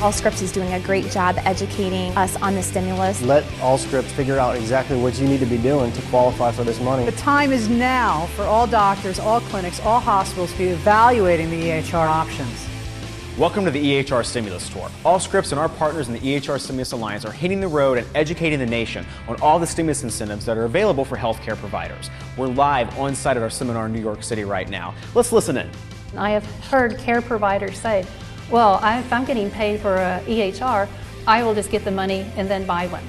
Allscripts is doing a great job educating us on the stimulus. Let Allscripts figure out exactly what you need to be doing to qualify for this money. The time is now for all doctors, all clinics, all hospitals to be evaluating the EHR options. Welcome to the EHR Stimulus Tour. Allscripts and our partners in the EHR Stimulus Alliance are hitting the road and educating the nation on all the stimulus incentives that are available for healthcare providers. We're live on site at our seminar in New York City right now. Let's listen in. I have heard care providers say, well, if I'm getting paid for a EHR, I will just get the money and then buy one.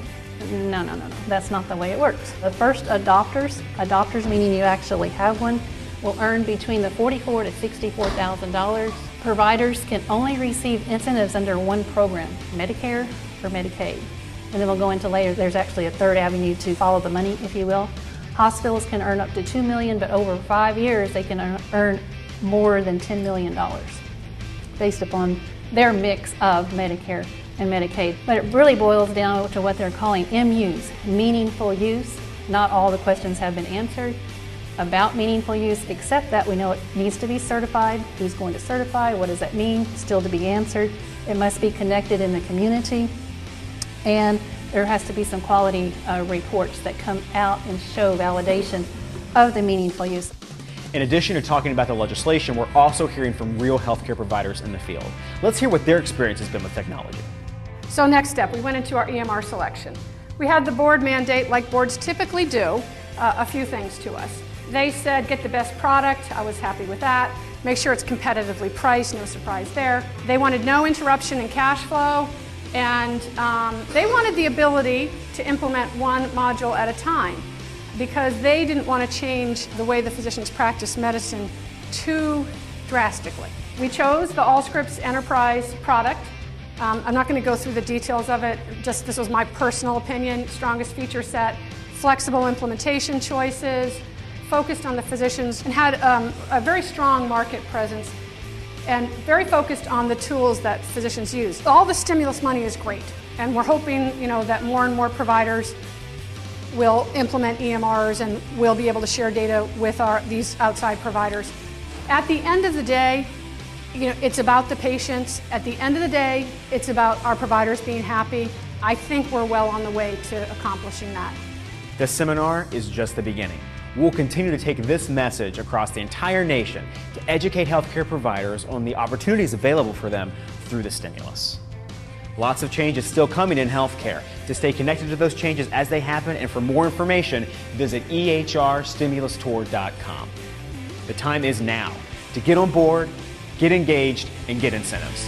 No, that's not the way it works. The first adopters meaning you actually have one, will earn between the $44,000 to $64,000. Providers can only receive incentives under one program, Medicare or Medicaid. And then we'll go into later, there's actually a third avenue to follow the money, if you will. Hospitals can earn up to $2 million, but over 5 years, they can earn more than $10 million based upon their mix of Medicare and Medicaid. But it really boils down to what they're calling MUs, meaningful use. Not all the questions have been answered about meaningful use, except that we know it needs to be certified. Who's going to certify? What does that mean? Still to be answered. It must be connected in the community. And there has to be some quality reports that come out and show validation of the meaningful use. In addition to talking about the legislation, we're also hearing from real healthcare providers in the field. Let's hear what their experience has been with technology. So next step, we went into our EMR selection. We had the board mandate, like boards typically do, a few things to us. They said, get the best product. I was happy with that. Make sure it's competitively priced, no surprise there. They wanted no interruption in cash flow, and they wanted the ability to implement one module at a time because they didn't want to change the way the physicians practice medicine too drastically. We chose the Allscripts Enterprise product. I'm not going to go through the details of it, just this was my personal opinion. Strongest feature set, flexible implementation choices, focused on the physicians, and had a very strong market presence and very focused on the tools that physicians use. All the stimulus money is great, and we're hoping that more and more providers will implement EMRs and we'll be able to share data with these outside providers. At the end of the day, it's about the patients. At the end of the day, it's about our providers being happy. I think we're well on the way to accomplishing that. This seminar is just the beginning. We'll continue to take this message across the entire nation to educate healthcare providers on the opportunities available for them through the stimulus. Lots of changes still coming in healthcare. To stay connected to those changes as they happen and for more information, visit ehrstimulustour.com. The time is now to get on board, get engaged, and get incentives.